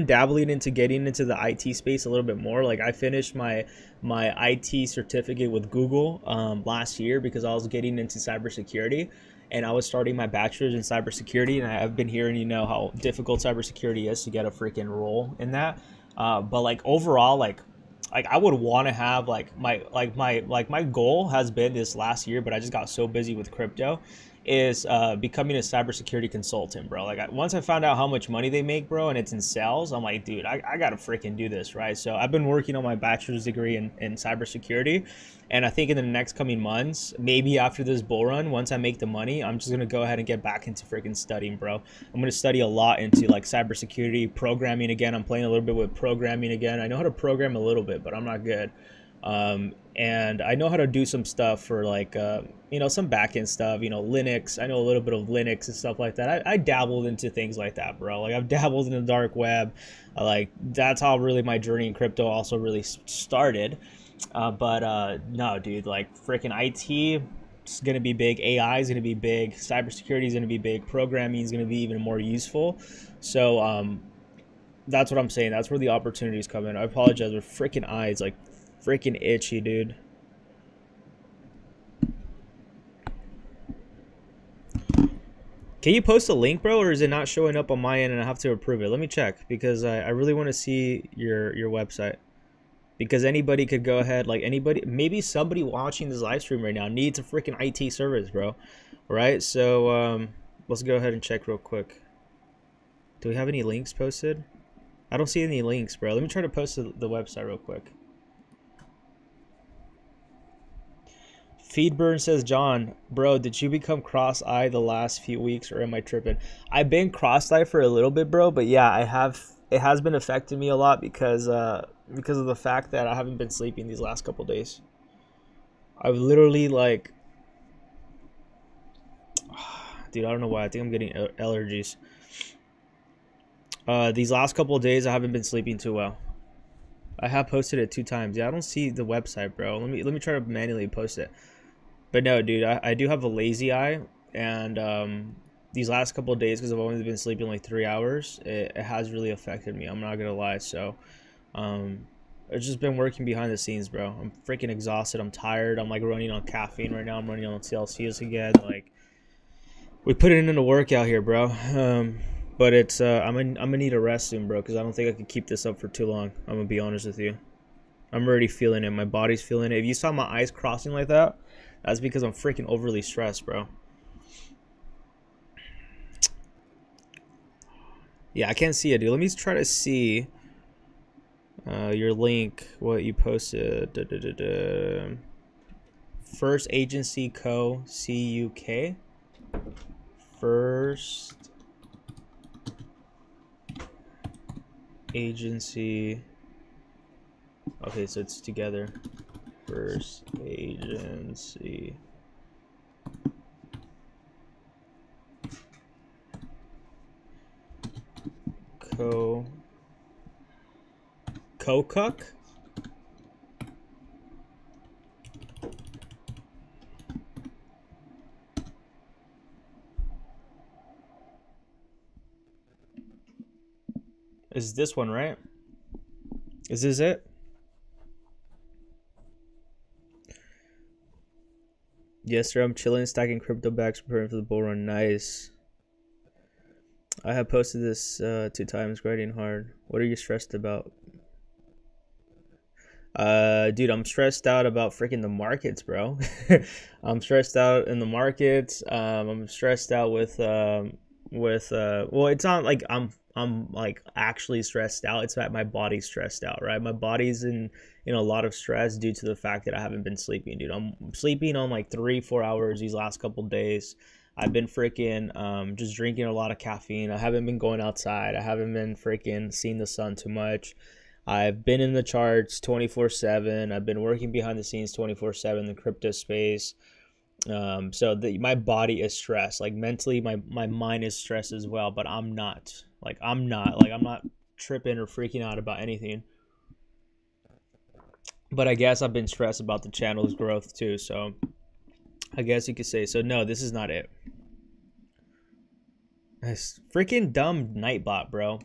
dabbling into getting into the IT space a little bit more. Like, I finished my IT certificate with Google last year because I was getting into cybersecurity, and I was starting my bachelor's in cybersecurity, and I've been hearing, you know, how difficult cybersecurity is to get a freaking role in that. But like overall, like I would want to have my goal has been this last year, but I just got so busy with crypto, is becoming a cybersecurity consultant, bro. Like, once I found out how much money they make, bro, and it's in sales, I'm like, dude, I gotta freaking do this, right? So I've been working on my bachelor's degree in cybersecurity, and I think in the next coming months, maybe after this bull run, once I make the money, I'm just gonna go ahead and get back into freaking studying, bro. I'm gonna study a lot into like cybersecurity, programming again. I'm playing a little bit with programming again. I know how to program a little bit, but I'm not good. And I know how to do some stuff for like, you know, some backend stuff, you know, Linux. I know a little bit of Linux and stuff like that. I dabbled into things like that, bro. Like, I've dabbled in the dark web. Like, that's how really my journey in crypto also really started. But no, dude, like freaking IT is going to be big. AI is going to be big. Cybersecurity is going to be big. Programming is going to be even more useful. So that's what I'm saying. That's where the opportunities come in. I apologize. With freaking eyes, like, freaking itchy, dude. Can you post a link, bro, or is it not showing up on my end and I have to approve it? Let me check, because I really want to see your website. Because anybody could go ahead, like anybody, maybe somebody watching this live stream right now needs a freaking IT service, bro. Right? So let's go ahead and check real quick. Do we have any links posted? I don't see any links, bro. Let me try to post the website real quick. Feedburn says, John, bro, did you become cross-eyed the last few weeks, or am I tripping? I've been cross-eyed for a little bit, bro, but yeah, I have. It has been affecting me a lot because of the fact that I haven't been sleeping these last couple days. I've literally, like, dude, I don't know why. I think I'm getting allergies. These last couple of days, I haven't been sleeping too well. I have posted it 2 times. Yeah, I don't see the website, bro. Let me try to manually post it. But no, dude, I do have a lazy eye, and these last couple of days, because I've only been sleeping like 3 hours, it has really affected me. I'm not gonna lie. So I've just been working behind the scenes, bro. I'm freaking exhausted. I'm tired. I'm like running on caffeine right now. I'm running on TLCs again. Like, we put it in a workout here, bro. But it's I'm gonna need a rest soon, bro, because I don't think I could keep this up for too long. I'm gonna be honest with you. I'm already feeling it. My body's feeling it. If you saw my eyes crossing like that, that's because I'm freaking overly stressed, bro. Yeah, I can't see it, dude. Let me try to see your link, what you posted. First Agency Co. CUK. First Agency. Okay, so it's together. First Agency. Co-cook? Is this one, right? Is this it? Yes, sir. I'm chilling, stacking crypto backs, preparing for the bull run. Nice. I have posted this 2 times, grinding hard. What are you stressed about? Dude, I'm stressed out about freaking the markets, bro. I'm stressed out in the markets. I'm stressed out with well, it's not like I'm like actually stressed out. It's that my body's stressed out, right? My body's in a lot of stress due to the fact that I haven't been sleeping, dude. I'm sleeping on like 3-4 hours these last couple days. I've been freaking just drinking a lot of caffeine. I haven't been going outside. I haven't been freaking seeing the sun too much. I've been in the charts 24/7. I've been working behind the scenes 24/7 in the crypto space. So my body is stressed. Like mentally, my mind is stressed as well. But I'm not. I'm not tripping or freaking out about anything. But I guess I've been stressed about the channel's growth too. So I guess you could say so. No, this is not it. This freaking dumb Nightbot, bro.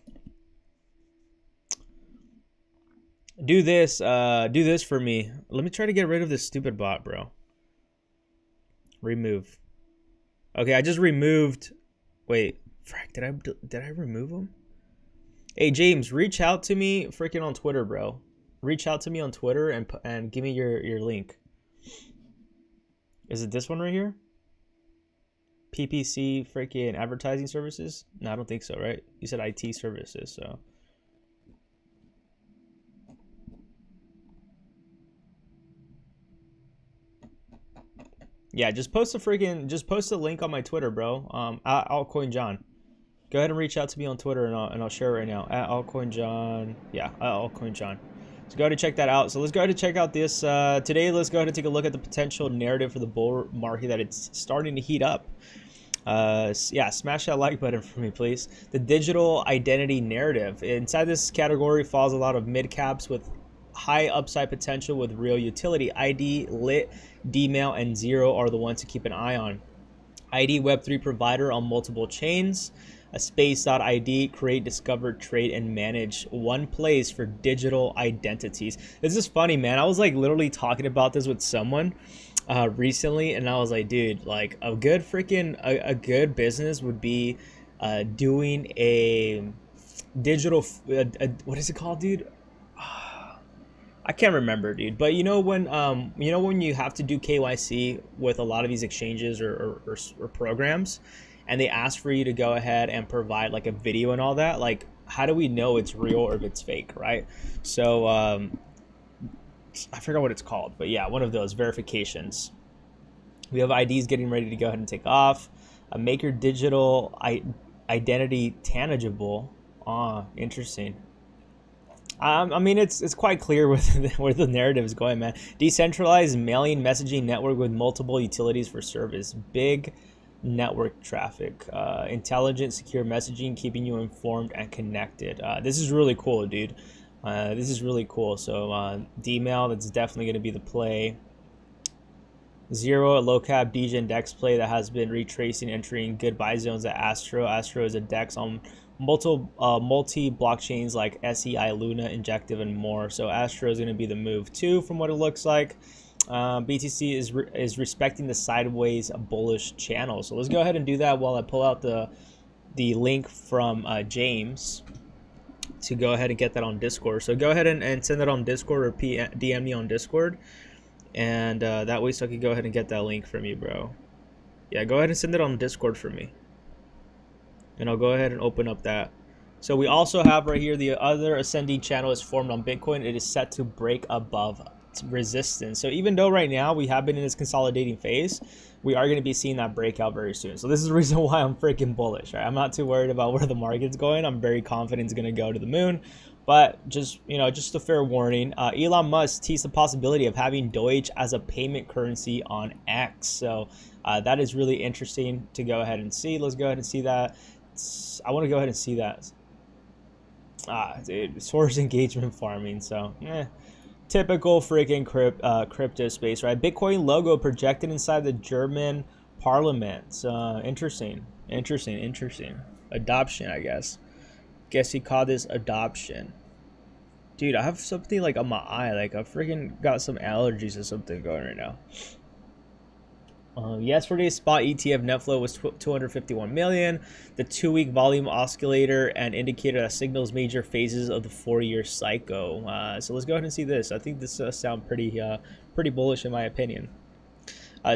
Do this for me. Let me try to get rid of this stupid bot, bro. Remove. Okay, I just removed. Wait, frack, did I remove him? Hey James, reach out to me freaking on Twitter, bro. Reach out to me on Twitter and give me your link. Is it this one right here? PPC freaking advertising services? No, I don't think so, right? You said IT services, so. Yeah, just post a link on my Twitter, bro. At ALTCOIN John. Go ahead and reach out to me on Twitter, and I'll share it right now. At ALTCOIN John. Yeah, at ALTCOIN John. So go ahead and check that out. So let's go ahead and check out this today. Let's go ahead and take a look at the potential narrative for the bull market that it's starting to heat up. Yeah, smash that like button for me, please. The digital identity narrative. Inside this category falls a lot of mid caps with high upside potential with real utility. ID, Lit, Dmail, and Zero are the ones to keep an eye on. ID Web3 provider on multiple chains. A space.id, create, discover, trade, and manage one place for digital identities. This is funny, man. I was like literally talking about this with someone recently, and I was like, dude, like a good good business would be doing a digital what is it called, dude? I can't remember, dude. But you know when you have to do KYC with a lot of these exchanges or programs, and they ask for you to go ahead and provide like a video and all that, like how do we know it's real or if it's fake, right? So I forgot what it's called, but yeah, one of those verifications. We have IDs getting ready to go ahead and take off. Make your digital identity tangible. Interesting. I mean, it's quite clear where the narrative is going, man. Decentralized mailing messaging network with multiple utilities for service. Big network traffic. Intelligent, secure messaging, keeping you informed and connected. This is really cool, dude. This is really cool. So Dmail, that's definitely going to be the play. Zero, a low cap degen DEX play that has been retracing, entering good buy zones at Astro. Astro is a DEX on multi blockchains like SEI, Luna, Injective, and more. So Astro is going to be the move too, from what it looks like. BTC is respecting the sideways bullish channel. So let's go ahead and do that while I pull out the the link from James to go ahead and get that on Discord. So go ahead and send that on Discord, or DM me on Discord, and that way so I can go ahead and get that link from you, bro. Yeah, go ahead and send it on Discord for me, and I'll go ahead and open up that. So we also have right here the other ascending channel is formed on Bitcoin. It is set to break above resistance. So even though right now we have been in this consolidating phase, we are going to be seeing that breakout very soon. So this is the reason why I'm freaking bullish, right? I'm not too worried about where the market's going. I'm very confident it's going to go to the moon. But just, you know, just a fair warning, Elon Musk teased the possibility of having Doge as a payment currency on X. So that is really interesting to go ahead and see. Let's go ahead and see that. I want to go ahead and see that. Dude, source engagement farming. So, typical freaking crypto space, right? Bitcoin logo projected inside the German parliament. So, interesting. Adoption, I guess. Guess he called this adoption. Dude, I have something like on my eye. Like, I freaking got some allergies or something going right now. Yesterday's spot ETF net flow was 251 million. The 2-week volume oscillator and indicator that signals major phases of the 4-year cycle. So let's go ahead and see this. I think this sounds pretty bullish in my opinion.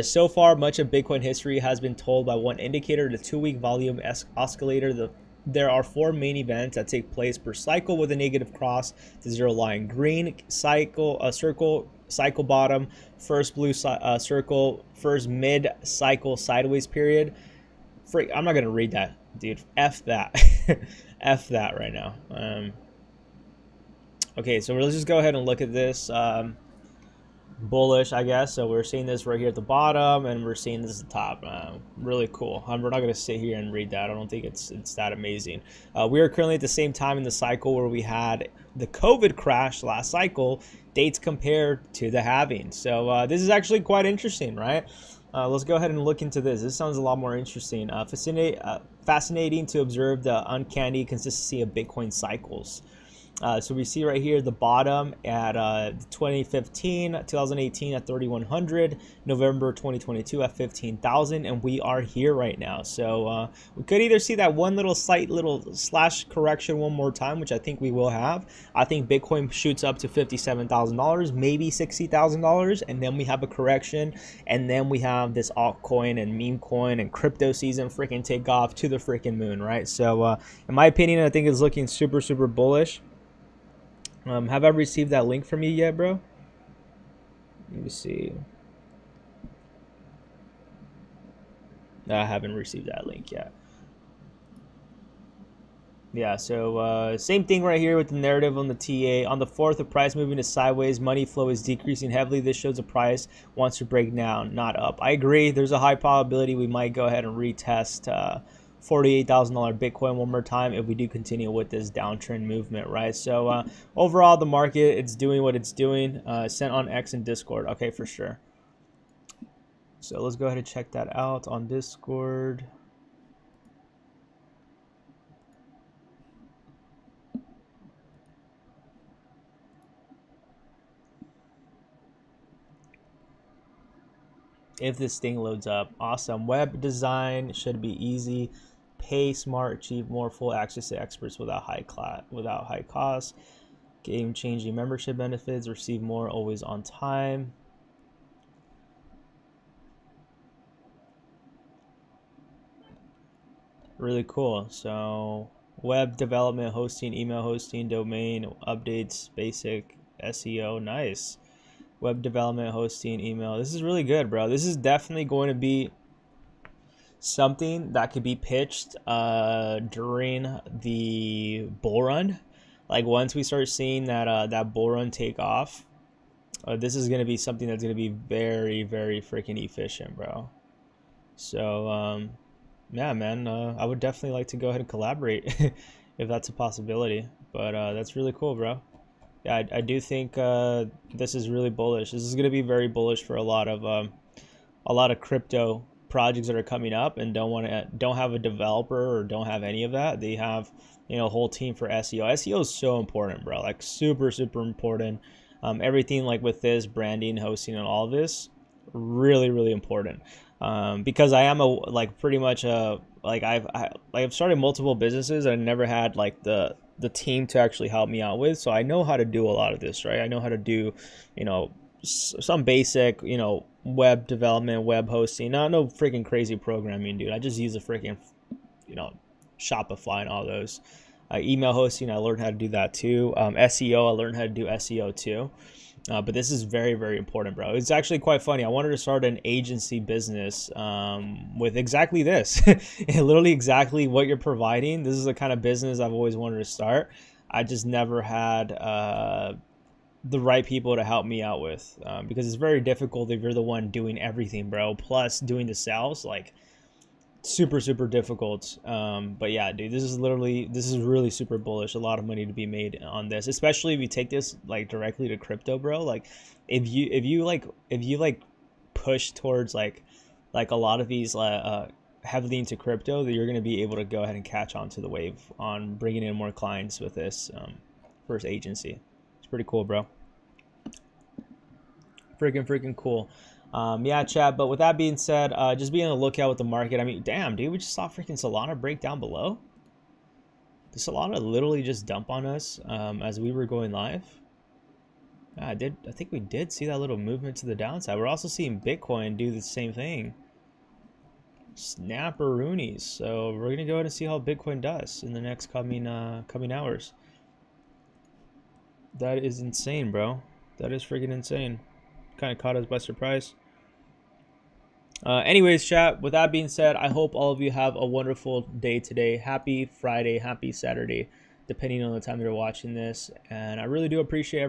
So far, much of Bitcoin history has been told by one indicator, the 2-week volume oscillator. There are 4 main events that take place per cycle with a negative cross to zero line. Green cycle, circle, cycle bottom, first blue circle, first mid cycle sideways period. I'm not gonna read that, dude. F that. F that right now. Okay, so let's just go ahead and look at this. Bullish, I guess. So we're seeing this right here at the bottom, and we're seeing this at the top. Really cool. We're not going to sit here and read that. I don't think it's that amazing. We are currently at the same time in the cycle where we had the COVID crash last cycle, dates compared to the halving. So this is actually quite interesting, right? Let's go ahead and look into this. This sounds a lot more interesting. Fascinating to observe the uncanny consistency of Bitcoin cycles. So we see right here the bottom at 2015, 2018 at 3,100, November 2022 at 15,000, and we are here right now. So we could either see that one little slight little slash correction one more time, which I think we will have. I think Bitcoin shoots up to $57,000, maybe $60,000, and then we have a correction, and then we have this altcoin and meme coin and crypto season freaking take off to the freaking moon, right? So in my opinion, I think it's looking super bullish. Have I received that link from you yet, bro? Let me see. No, I haven't received that link yet. Yeah, so same thing right here with the narrative on the TA. On the 4th, the price moving is sideways. Money flow is decreasing heavily. This shows the price wants to break down, not up. I agree. There's a high probability we might go ahead and retest $48,000 Bitcoin one more time if we do continue with this downtrend movement, right? So overall, the market, it's doing what it's doing. Sent on X and Discord. Okay, for sure. So let's go ahead and check that out on Discord. If this thing loads up. Awesome. Web design should be easy. Pay smart, achieve more full access to experts without high cost. Game changing membership benefits, receive more always on time. Really cool. So web development, hosting, email hosting, domain updates, basic SEO. Nice. Web development, hosting, email. This is really good, bro. This is definitely going to be something that could be pitched during the bull run. Like once we start seeing that bull run take off, this is going to be something that's going to be very freaking efficient, bro. So yeah, man, I would definitely like to go ahead and collaborate if that's a possibility. But that's really cool, bro. Yeah, I do think this is really bullish. This is going to be very bullish for a lot of crypto projects that are coming up and don't have a developer or don't have any of that. They have, you know, a whole team for SEO. SEO is so important, bro. Like super important. Everything like with this branding, hosting, and all of this, really important. because I am pretty much I've started multiple businesses and I never had like the team to actually help me out with. So I know how to do a lot of this, right? I know how to do, you know, some basic, you know, web development, web hosting. No freaking crazy programming, dude. I just use a freaking, you know, Shopify and all those. Email hosting, I learned how to do that too. SEO, I learned how to do SEO too. But this is very, very important, bro. It's actually quite funny. I wanted to start an agency business with exactly this. Literally exactly what you're providing. This is the kind of business I've always wanted to start. I just never had the right people to help me out with, because it's very difficult if you're the one doing everything, bro. Plus doing the sales, like super difficult. But yeah, dude, this is really super bullish. A lot of money to be made on this, especially if you take this like directly to crypto, bro. Like if you push towards like a lot of these heavily into crypto, that you're going to be able to go ahead and catch on to the wave on bringing in more clients with this first agency. It's pretty cool, bro. Freaking cool. Yeah, chat. But with that being said, just be on the lookout with the market. I mean, damn, dude, we just saw freaking Solana break down below. Did Solana literally just dump on us as we were going live? Yeah, I think we did see that little movement to the downside. We're also seeing Bitcoin do the same thing. Snapperoonies. So we're gonna go ahead and see how Bitcoin does in the next coming hours. That is insane, bro. That is freaking insane. Kind of caught us by surprise. Anyways, chat, with that being said, I hope all of you have a wonderful day today. Happy Friday, happy Saturday, depending on the time you're watching this. And I really do appreciate